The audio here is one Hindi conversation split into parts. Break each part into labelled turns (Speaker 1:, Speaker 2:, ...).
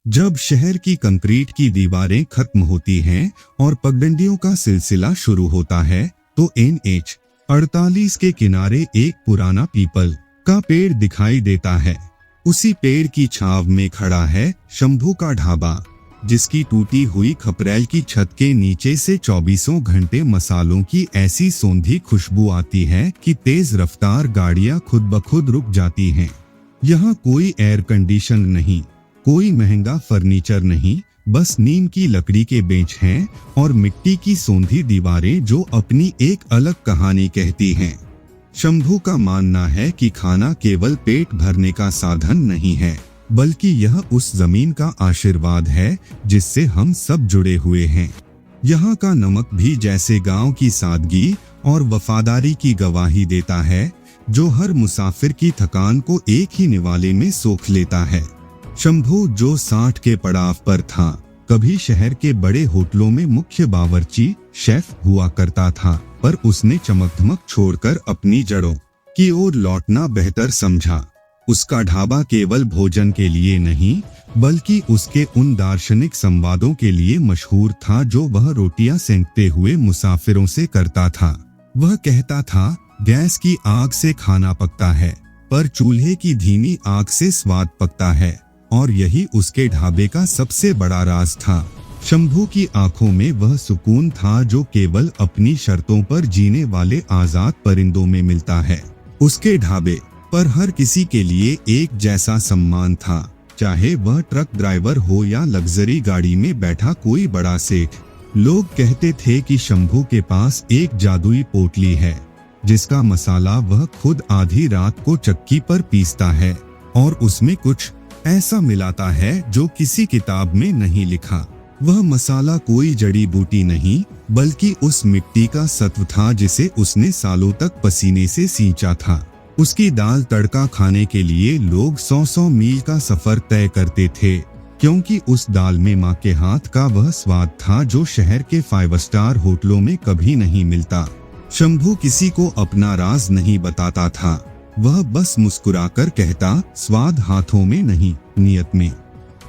Speaker 1: जब शहर की कंक्रीट की दीवारें खत्म होती हैं और पगडंडियों का सिलसिला शुरू होता है, तो NH 48 के किनारे एक पुराना पीपल का पेड़ दिखाई देता है। उसी पेड़ की छांव में खड़ा है शंभू का ढाबा, जिसकी टूटी हुई खपरेल की छत के नीचे से 24 घंटे मसालों की ऐसी सौंधी खुशबू आती है कि तेज रफ्तार गाड़ियां खुद ब खुद रुक जाती हैं। यहाँ कोई एयर कंडीशन नहीं, कोई महंगा फर्नीचर नहीं, बस नीम की लकड़ी के बेंच हैं और मिट्टी की सौंधी दीवारें जो अपनी एक अलग कहानी कहती हैं। शंभू का मानना है कि खाना केवल पेट भरने का साधन नहीं है, बल्कि यह उस जमीन का आशीर्वाद है जिससे हम सब जुड़े हुए हैं। यहाँ का नमक भी जैसे गांव की सादगी और वफादारी की गवाही देता है, जो हर मुसाफिर की थकान को एक ही निवाले में सोख लेता है। शंभू जो 60 के पड़ाव पर था, कभी शहर के बड़े होटलों में मुख्य बावर्ची शेफ हुआ करता था, पर उसने चमक-धमक छोड़कर अपनी जड़ों की ओर लौटना बेहतर समझा। उसका ढाबा केवल भोजन के लिए नहीं, बल्कि उसके उन दार्शनिक संवादों के लिए मशहूर था जो वह रोटियां सेंकते हुए मुसाफिरों से करता था। वह कहता था, गैस की आग से खाना पकता है, पर चूल्हे की धीमी आग से स्वाद पकता है, और यही उसके ढाबे का सबसे बड़ा राज था। शंभू की आंखों में वह सुकून था जो केवल अपनी शर्तों पर जीने वाले आजाद परिंदों में मिलता है। उसके ढाबे पर हर किसी के लिए एक जैसा सम्मान था, चाहे वह ट्रक ड्राइवर हो या लग्जरी गाड़ी में बैठा कोई बड़ा सेठ। लोग कहते थे कि शंभू के पास एक जादुई पोटली है, जिसका मसाला वह खुद आधी रात को चक्की पर पीसता है और उसमें कुछ ऐसा मिलाता है जो किसी किताब में नहीं लिखा। वह मसाला कोई जड़ी बूटी नहीं, बल्कि उस मिट्टी का सत्व था जिसे उसने सालों तक पसीने से सींचा था। उसकी दाल तड़का खाने के लिए लोग 100 मील का सफर तय करते थे, क्योंकि उस दाल में माँ के हाथ का वह स्वाद था जो शहर के 5 स्टार होटलों में कभी नहीं मिलता। शंभू किसी को अपना राज नहीं बताता था, वह बस मुस्कुराकर कहता, स्वाद हाथों में नहीं, नियत में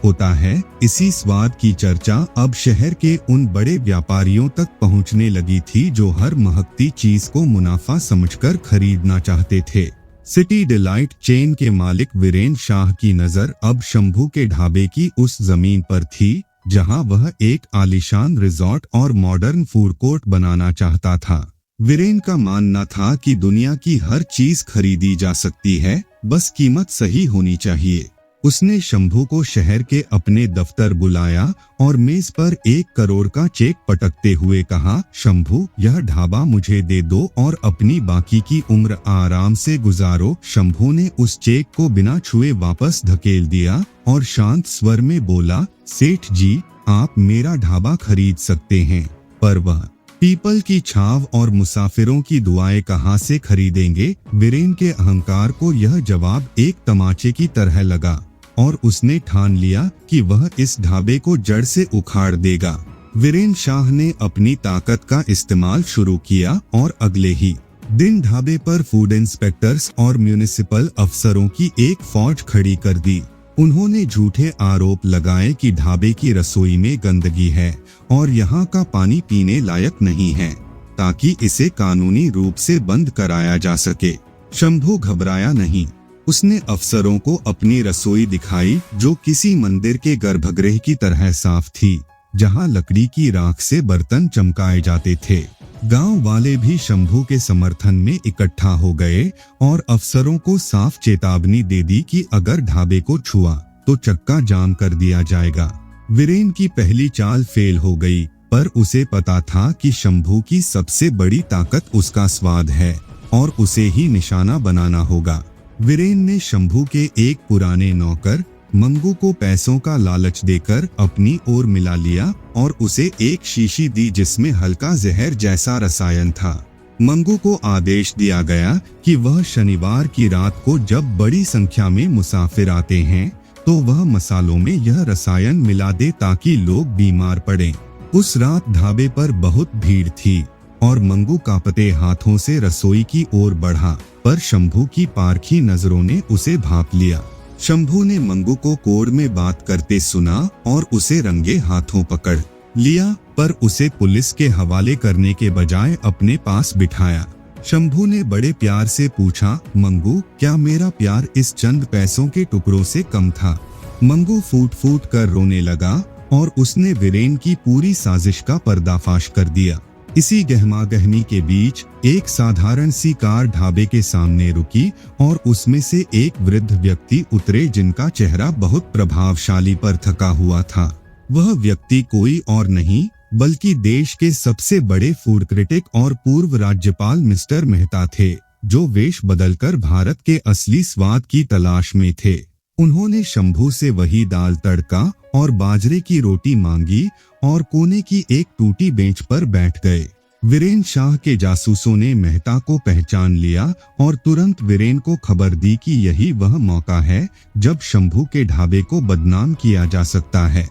Speaker 1: होता है। इसी स्वाद की चर्चा अब शहर के उन बड़े व्यापारियों तक पहुंचने लगी थी जो हर महकती चीज को मुनाफा समझकर खरीदना चाहते थे। सिटी डिलाइट चेन के मालिक वीरेन शाह की नजर अब शंभू के ढाबे की उस जमीन पर थी जहां वह एक आलीशान रिजॉर्ट और मॉडर्न फूड कोर्ट बनाना चाहता था। वीरेन का मानना था कि दुनिया की हर चीज खरीदी जा सकती है, बस कीमत सही होनी चाहिए। उसने शंभू को शहर के अपने दफ्तर बुलाया और मेज पर 1 करोड़ का चेक पटकते हुए कहा, शंभू, यह ढाबा मुझे दे दो और अपनी बाकी की उम्र आराम से गुजारो। शंभू ने उस चेक को बिना छुए वापस धकेल दिया और शांत स्वर में बोला, सेठ जी, आप मेरा ढाबा खरीद सकते हैं, पर वह पीपल की छाव और मुसाफिरों की दुआएं कहां से खरीदेंगे। वीरेन के अहंकार को यह जवाब एक तमाचे की तरह लगा और उसने ठान लिया कि वह इस ढाबे को जड़ से उखाड़ देगा। वीरेन शाह ने अपनी ताकत का इस्तेमाल शुरू किया और अगले ही दिन ढाबे पर फूड इंस्पेक्टर्स और म्युनिसिपल अफसरों की एक फौज खड़ी कर दी। उन्होंने झूठे आरोप लगाए कि ढाबे की रसोई में गंदगी है और यहाँ का पानी पीने लायक नहीं है, ताकि इसे कानूनी रूप से बंद कराया जा सके। शंभू घबराया नहीं, उसने अफसरों को अपनी रसोई दिखाई जो किसी मंदिर के गर्भगृह की तरह साफ थी, जहाँ लकड़ी की राख से बर्तन चमकाए जाते थे। गांव वाले भी शंभू के समर्थन में इकट्ठा हो गए और अफसरों को साफ चेतावनी दे दी कि अगर ढाबे को छुआ तो चक्का जाम कर दिया जाएगा। वीरेन की पहली चाल फेल हो गई, पर उसे पता था कि शंभू की सबसे बड़ी ताकत उसका स्वाद है और उसे ही निशाना बनाना होगा। वीरेन ने शंभू के एक पुराने नौकर मंगू को पैसों का लालच देकर अपनी ओर मिला लिया और उसे एक शीशी दी जिसमें हल्का जहर जैसा रसायन था। मंगू को आदेश दिया गया कि वह शनिवार की रात को जब बड़ी संख्या में मुसाफिर आते हैं तो वह मसालों में यह रसायन मिला दे ताकि लोग बीमार पड़ें। उस रात ढाबे पर बहुत भीड़ थी और मंगू कांपते हाथों से रसोई की ओर बढ़ा, पर शंभू की पारखी नजरों ने उसे भांप लिया। शंभू ने मंगू को कोर्ट में बात करते सुना और उसे रंगे हाथों पकड़ लिया, पर उसे पुलिस के हवाले करने के बजाय अपने पास बिठाया। शंभू ने बड़े प्यार से पूछा, मंगू, क्या मेरा प्यार इस चंद पैसों के टुकड़ों से कम था? मंगू फूट फूट कर रोने लगा और उसने वीरेन की पूरी साजिश का पर्दाफाश कर दिया। इसी गहमागहमी के बीच एक साधारण सी कार ढाबे के सामने रुकी और उसमें से एक वृद्ध व्यक्ति उतरे जिनका चेहरा बहुत प्रभावशाली पर थका हुआ था। वह व्यक्ति कोई और नहीं बल्कि देश के सबसे बड़े फूड क्रिटिक और पूर्व राज्यपाल मिस्टर मेहता थे, जो वेश बदलकर भारत के असली स्वाद की तलाश में थे। उन्होंने शंभू से वही दाल तड़का और बाजरे की रोटी मांगी और कोने की एक टूटी बेंच पर बैठ गए। वीरेन शाह के जासूसों ने मेहता को पहचान लिया और तुरंत वीरेन को खबर दी कि यही वह मौका है जब शंभू के ढाबे को बदनाम किया जा सकता है।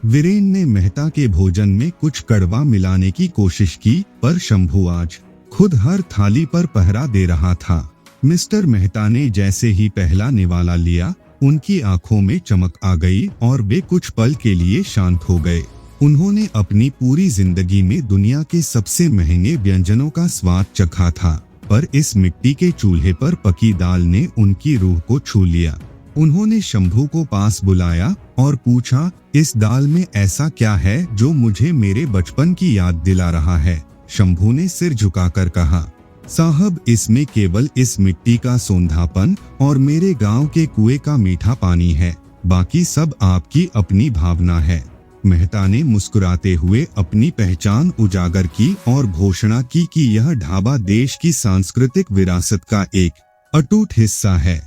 Speaker 1: वीरेन ने मेहता के भोजन में कुछ कड़वा मिलाने की कोशिश की, पर शंभू आज खुद हर थाली पर पहरा दे रहा था। मिस्टर मेहता ने जैसे ही पहला निवाला लिया, उनकी आंखों में चमक आ गई और वे कुछ पल के लिए शांत हो गए। उन्होंने अपनी पूरी जिंदगी में दुनिया के सबसे महंगे व्यंजनों का स्वाद चखा था, पर इस मिट्टी के चूल्हे पर पकी दाल ने उनकी रूह को छू लिया। उन्होंने शंभू को पास बुलाया और पूछा, इस दाल में ऐसा क्या है जो मुझे मेरे बचपन की याद दिला रहा है? शंभू ने सिर झुकाकर कहा, साहब, इसमें केवल इस मिट्टी का सोंधापन और मेरे गांव के कुएं का मीठा पानी है, बाकी सब आपकी अपनी भावना है। मेहता ने मुस्कुराते हुए अपनी पहचान उजागर की और घोषणा की कि यह ढाबा देश की सांस्कृतिक विरासत का एक अटूट हिस्सा है।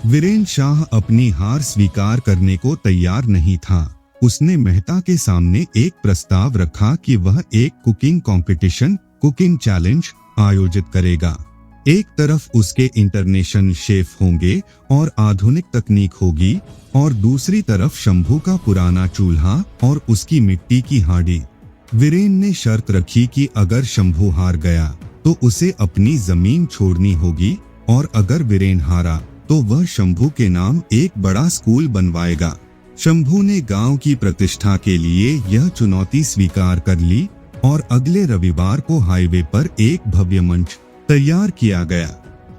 Speaker 1: वीरेन शाह अपनी हार स्वीकार करने को तैयार नहीं था। उसने मेहता के सामने एक प्रस्ताव रखा कि वह एक कुकिंग कंपटीशन, कुकिंग चैलेंज आयोजित करेगा। एक तरफ उसके इंटरनेशनल शेफ होंगे और आधुनिक तकनीक होगी, और दूसरी तरफ शंभू का पुराना चूल्हा और उसकी मिट्टी की हांडी। वीरेन ने शर्त रखी कि अगर शंभू हार गया तो उसे अपनी जमीन छोड़नी होगी, और अगर वीरेन हारा तो वह शंभू के नाम एक बड़ा स्कूल बनवाएगा। शंभू ने गांव की प्रतिष्ठा के लिए यह चुनौती स्वीकार कर ली और अगले रविवार को हाईवे पर एक भव्य मंच तैयार किया गया।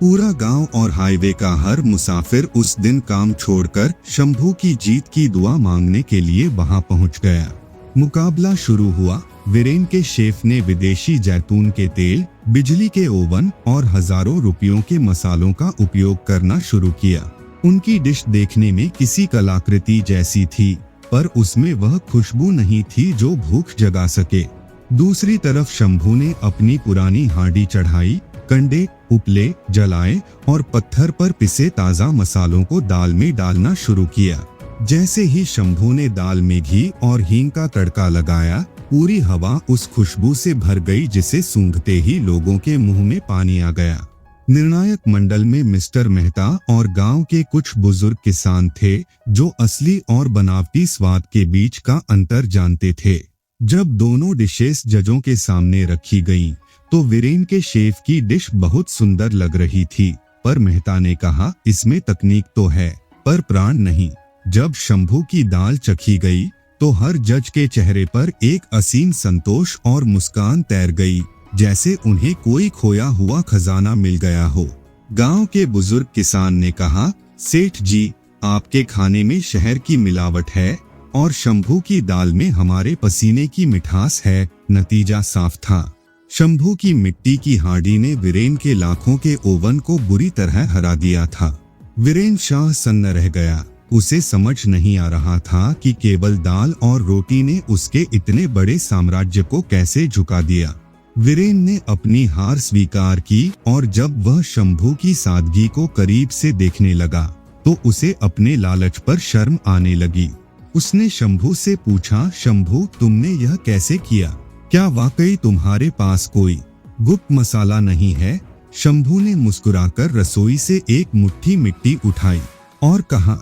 Speaker 1: पूरा गांव और हाईवे का हर मुसाफिर उस दिन काम छोड़कर शंभू की जीत की दुआ मांगने के लिए वहां पहुंच गया। मुकाबला शुरू हुआ। वीरेन के शेफ ने विदेशी जैतून के तेल, बिजली के ओवन और हजारों रुपयों के मसालों का उपयोग करना शुरू किया। उनकी डिश देखने में किसी कलाकृति जैसी थी, पर उसमें वह खुशबू नहीं थी जो भूख जगा सके। दूसरी तरफ शंभू ने अपनी पुरानी हांडी चढ़ाई, कंडे, उपले जलाए और पत्थर पर पिसे ताजा मसालों को दाल में डालना शुरू किया। जैसे ही शंभू ने दाल में घी और हींग का तड़का लगाया, पूरी हवा उस खुशबू से भर गई जिसे सूंघते ही लोगों के मुंह में पानी आ गया। निर्णायक मंडल में मिस्टर मेहता और गांव के कुछ बुजुर्ग किसान थे जो असली और बनावटी स्वाद के बीच का अंतर जानते थे। जब दोनों डिशेस जजों के सामने रखी गईं, तो वीरेन के शेफ की डिश बहुत सुंदर लग रही थी, पर मेहता ने कहा, इसमें तकनीक तो है पर प्राण नहीं। जब शंभू की दाल चखी गई तो हर जज के चेहरे पर एक असीम संतोष और मुस्कान तैर गई, जैसे उन्हें कोई खोया हुआ खजाना मिल गया हो। गांव के बुजुर्ग किसान ने कहा, सेठ जी, आपके खाने में शहर की मिलावट है और शंभू की दाल में हमारे पसीने की मिठास है। नतीजा साफ था। शंभू की मिट्टी की हांडी ने वीरेन के लाखों के ओवन को बुरी तरह हरा दिया था। वीरेन शाह सन्न रह गया। उसे समझ नहीं आ रहा था कि केवल दाल और रोटी ने उसके इतने बड़े साम्राज्य को कैसे झुका दिया। वीरेन ने अपनी हार स्वीकार की और जब वह शंभू की सादगी को करीब से देखने लगा तो उसे अपने लालच पर शर्म आने लगी। उसने शंभू से पूछा, शंभू, तुमने यह कैसे किया? क्या वाकई तुम्हारे पास कोई गुप्त मसाला नहीं है? शंभू ने मुस्कुराकर रसोई से एक मुट्ठी मिट्टी उठाई और कहा,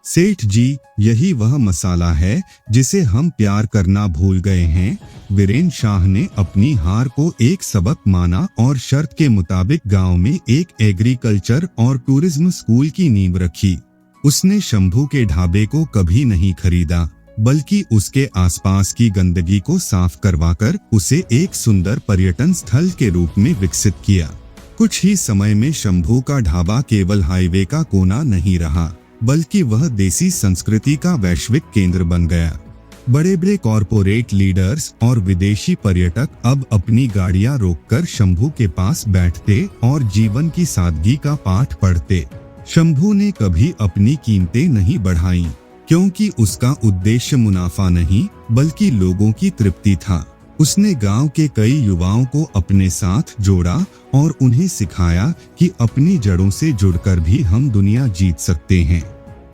Speaker 1: सेठ जी, यही वह मसाला है जिसे हम प्यार करना भूल गए हैं। वीरेन शाह ने अपनी हार को एक सबक माना और शर्त के मुताबिक गांव में एक एग्रीकल्चर और टूरिज्म स्कूल की नींव रखी। उसने शंभू के ढाबे को कभी नहीं खरीदा, बल्कि उसके आसपास की गंदगी को साफ करवाकर उसे एक सुंदर पर्यटन स्थल के रूप में विकसित किया। कुछ ही समय में शंभू का ढाबा केवल हाईवे का कोना नहीं रहा, बल्कि वह देसी संस्कृति का वैश्विक केंद्र बन गया। बड़े बड़े कॉरपोरेट लीडर्स और विदेशी पर्यटक अब अपनी गाड़ियां रोककर शंभू के पास बैठते और जीवन की सादगी का पाठ पढ़ते। शंभू ने कभी अपनी कीमतें नहीं बढ़ाई, क्योंकि उसका उद्देश्य मुनाफा नहीं बल्कि लोगों की तृप्ति था। उसने गांव के कई युवाओं को अपने साथ जोड़ा और उन्हें सिखाया कि अपनी जड़ों से जुड़कर भी हम दुनिया जीत सकते हैं।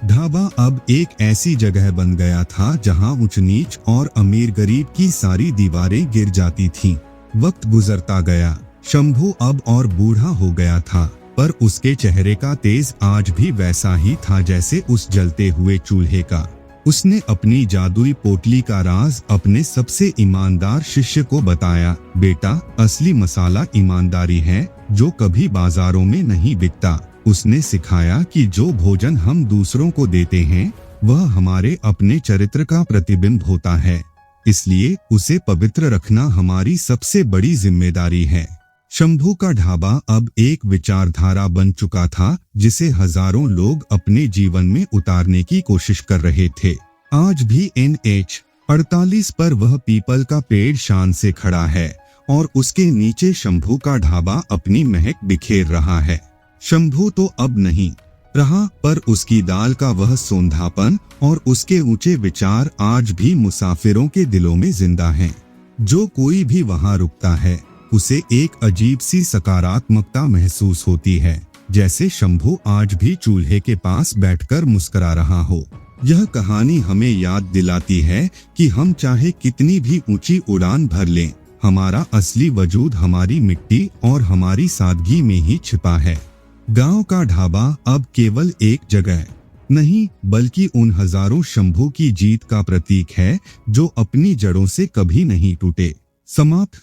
Speaker 1: ढाबा अब एक ऐसी जगह बन गया था जहां ऊंच नीच और अमीर गरीब की सारी दीवारें गिर जाती थीं। वक्त गुजरता गया, शंभू अब और बूढ़ा हो गया था, पर उसके चेहरे का तेज आज भी वैसा ही था जैसे उस जलते हुए चूल्हे का। उसने अपनी जादुई पोटली का राज अपने सबसे ईमानदार शिष्य को बताया। बेटा, असली मसाला ईमानदारी है, जो कभी बाजारों में नहीं बिकता। उसने सिखाया कि जो भोजन हम दूसरों को देते हैं वह हमारे अपने चरित्र का प्रतिबिंब होता है, इसलिए उसे पवित्र रखना हमारी सबसे बड़ी जिम्मेदारी है। शंभू का ढाबा अब एक विचारधारा बन चुका था जिसे हजारों लोग अपने जीवन में उतारने की कोशिश कर रहे थे। आज भी NH 48 पर वह पीपल का पेड़ शान से खड़ा है और उसके नीचे शंभू का ढाबा अपनी महक बिखेर रहा है। शंभू तो अब नहीं रहा, पर उसकी दाल का वह सौंधापन और उसके ऊंचे विचार आज भी मुसाफिरों के दिलों में जिंदा हैं। जो कोई भी वहां रुकता है उसे एक अजीब सी सकारात्मकता महसूस होती है, जैसे शंभू आज भी चूल्हे के पास बैठकर मुस्कुरा रहा हो। यह कहानी हमें याद दिलाती है कि हम चाहे कितनी भी ऊंची उड़ान भर लें, हमारा असली वजूद हमारी मिट्टी और हमारी सादगी में ही छिपा है। गांव का ढाबा अब केवल एक जगह नहीं, बल्कि उन हजारों शंभू की जीत का प्रतीक है जो अपनी जड़ों से कभी नहीं टूटे। समाप्त।